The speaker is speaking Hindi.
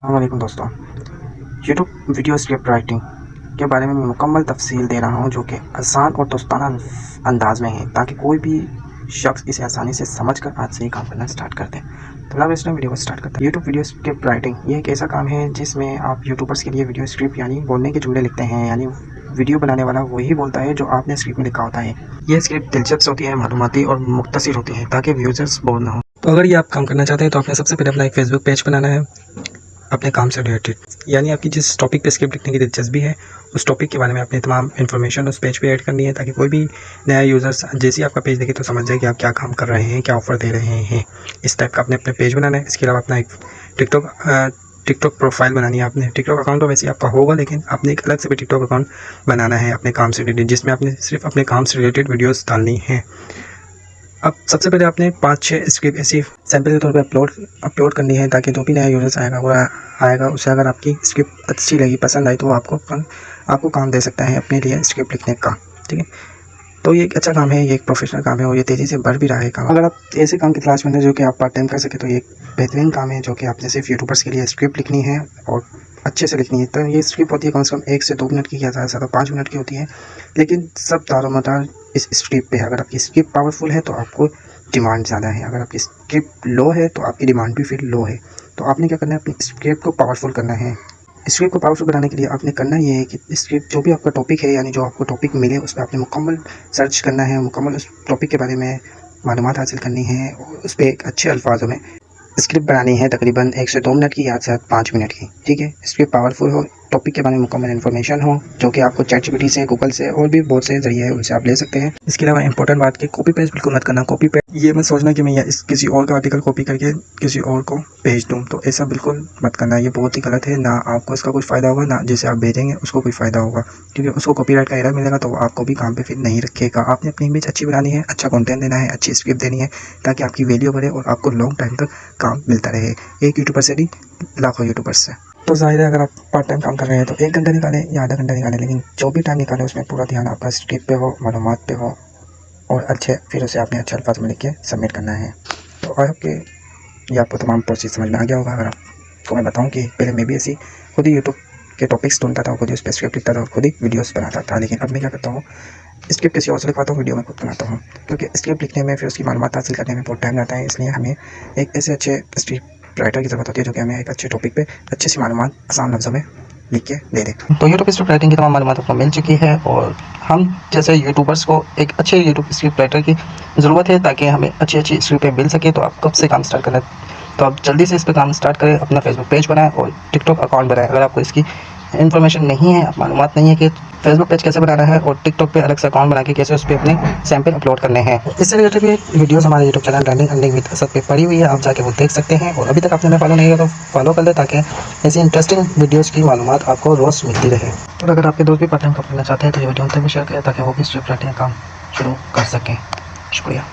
अस्सलामुअलैकुम दोस्तों। यूट्यूब वीडियो स्क्रिप्ट राइटिंग के बारे में मैं मुकम्मल तफसील दे रहा हूं जो कि आसान और दोस्ताना अंदाज में है ताकि कोई भी शख्स इसे आसानी से समझकर आज से ही काम करना स्टार्ट कर दें। तो लाओ इस वीडियो को स्टार्ट करते हैं। यूट्यूब वीडियो स्क्रिप्ट राइटिंग ये एक ऐसा काम है जिसमें आप यूट्यूबर्स के लिए वीडियो स्क्रिप्ट यानी बोलने के जुमले लिखते हैं, यानी वीडियो बनाने वाला वही बोलता है जो आपने स्क्रिप्ट में लिखा होता है। ये स्क्रिप्ट दिलचस्प होती है, मालूमाती और मुख्तसर होती है ताकि व्यूजर्स बोर ना हो। तो अगर ये आप काम करना चाहते हैं तो आपने सबसे पहले अपना एक फेसबुक पेज बनाना है अपने काम से रिलेटेड, यानी आपकी जिस टॉपिक पे स्क्रिप्ट लिखने की दिलचस्पी है उस टॉपिक के बारे में अपनी तमाम इन्फॉर्मेशन उस पेज पे ऐड करनी है ताकि कोई भी नया यूज़र्स जैसे ही आपका पेज देखे तो समझ जाए कि आप क्या काम कर रहे हैं, क्या ऑफ़र दे रहे हैं। इस टाइप का अपने अपने पेज बनाना है। इसके अलावा अपना एक टिकटॉक प्रोफाइल बनानी है। आपने टिकटॉक अकाउंट तो वैसे आपका होगा, लेकिन आपने एक अलग से भी टिकटॉक अकाउंट बनाना है अपने काम से रिलेटेड, जिसमें आपने सिर्फ अपने काम से रिलेटेड वीडियोज़ डालनी है। अब सबसे पहले आपने 5-6 स्क्रिप्ट ऐसी सैंपल के तौर पे अपलोड करनी है ताकि जो भी नया यूज़र्स आएगा उसे अगर आपकी स्क्रिप्ट अच्छी लगी, पसंद आई तो वो आपको काम दे सकता है अपने लिए स्क्रिप्ट लिखने का। ठीक है, तो ये एक अच्छा काम है, ये एक प्रोफेशनल काम है और ये तेज़ी से बढ़ भी रहा है काम। अगर आप ऐसे काम की तलाश में हैं जो कि आप पार्ट टाइम कर सके तो ये एक बेहतरीन काम है जो कि आपने सिर्फ यूट्यूबर्स के लिए स्क्रिप्ट लिखनी है और अच्छे से लिखनी है। तो ये स्क्रिप्ट होती है कम से कम 1 से 2 मिनट की, या ज़्यादा से ज़्यादा 5 मिनट की होती है, लेकिन सब दारोमदार इस स्क्रिप्ट पे है। अगर आपकी स्क्रिप्ट पावरफुल है तो आपको डिमांड ज़्यादा है, अगर आपकी स्क्रिप्ट लो है तो आपकी डिमांड भी फिर लो है। तो आपने क्या करना है, अपनी स्क्रिप्ट को पावरफुल करना है। स्क्रिप्ट को पावरफुल बनाने के लिए आपने करना ये है कि स्क्रिप्ट जो भी आपका टॉपिक है, यानी जो आपको टॉपिक मिले उस पर आपने मुकम्मल सर्च करना है, मुकम्मल उस टॉपिक के बारे में मालूमात हासिल करनी है और उस पर एक अच्छे अल्फाजों में स्क्रिप्ट बनानी है, तकरीबन 1 से 2 मिनट की या 5 मिनट की। ठीक है, स्क्रिप्ट पावरफुल हो, टॉपिक के बारे में मुकम्मल इन्फॉर्मेशन हो जो कि आपको चैटजीपीटी से, गूगल से और भी बहुत से ज़रिए है उनसे आप ले सकते हैं। इसके अलावा इंपॉर्टेंट बात कि कॉपी पेस्ट बिल्कुल मत करना। कॉपी पेस्ट ये मत सोचना कि मैं किसी और का आर्टिकल कॉपी करके किसी और को भेज दूँ, तो ऐसा बिल्कुल मत करना। ये बहुत ही गलत है, ना आपको इसका कुछ फ़ायदा होगा, ना जिसे आप भेजेंगे उसको कोई फ़ायदा होगा, क्योंकि उसको कॉपीराइट का एरर मिलेगा तो वो आपको भी काम पे फिर नहीं रखेगा। आपने अपनी इमेज अच्छी बनानी है, अच्छा कंटेंट देना है, अच्छी स्क्रिप्ट देनी है ताकि आपकी वैल्यू बढ़े और आपको लॉन्ग टाइम तक काम मिलता रहे, एक यूट्यूबर से नहीं लाखों यूट्यूबर्स से। तो ज़ाहिर है अगर आप पार्ट टाइम काम कर रहे हैं तो 1 घंटा निकालें या आधा घंटा निकालें, लेकिन जो भी टाइम निकालें उसमें पूरा ध्यान आपका स्क्रिप्ट पे हो, मालूमात पे हो और फिर उसे आपने अच्छे अल्फाज में लिख के सबमिट करना है। तो ये आपको तमाम प्रोसेस समझ में आ गया होगा। अगर आपको मैं बताऊं कि पहले मैं भी ऐसी खुद ही यूट्यूब के टॉपिक्स ढूंढता था, खुद ही उस पर स्क्रिप्ट लिखता था और खुद ही वीडियोस बनाता था, लेकिन अब मैं क्या करता हूँ, स्क्रिप्ट किसी और से लिखवाता हूँ, वीडियो में खुद बनाता हूँ, क्योंकि स्क्रिप्ट लिखने में फिर उसकी मालूमात हासिल करने में बहुत टाइम लगता है। इसलिए हमें एक ऐसे अच्छे स्क्रिप्ट राइटर की ज़रूरत होती है जो कि हमें एक अच्छे टॉपिक पे अच्छी सी मालूमात आसान लफ्ज़ों में लिख के दे दे। तो यूट्यूब स्क्रिप्ट राइटिंग की तमाम मालूमात आपको मिल चुकी है और हम जैसे यूट्यूबर्स को एक अच्छे यूट्यूब स्क्रिप्ट राइटर की ज़रूरत है ताकि हमें अच्छी स्क्रिप्टें मिल सके। तो आप कब से काम स्टार्ट करें, तो आप जल्दी से इस पर काम स्टार्ट करें, अपना फेसबुक पेज बनाएं और टिकटॉक अकाउंट बनाएं। अगर आपको इसकी इन्फॉर्मेशन नहीं है, मालूमात नहीं है कि फेसबुक पेज कैसे बनाना है और टिकटॉक पे अलग से अकाउंट बना के कैसे उस पर अपने सैंपल अपलोड करने हैं, इससे रिलेटेड भी वीडियोस हमारे YouTube channel learning earning with Asad पे पड़ी हुई है, आप जाके वो देख सकते हैं। और अभी तक आपने हमें फॉलो नहीं किया तो फॉलो कर ले ताकि ऐसी इंटरेस्टिंग वीडियोज़ की मालूमात आपको रोज़ मिलती रहे। और अगर आपके दोस्त भी पार्ट टाइम काम करना चाहते हैं तो ये वीडियो उन तक भी शेयर करें ताकि वो भी स्क्रिप्ट राइटिंग काम शुरू कर सकें। शुक्रिया।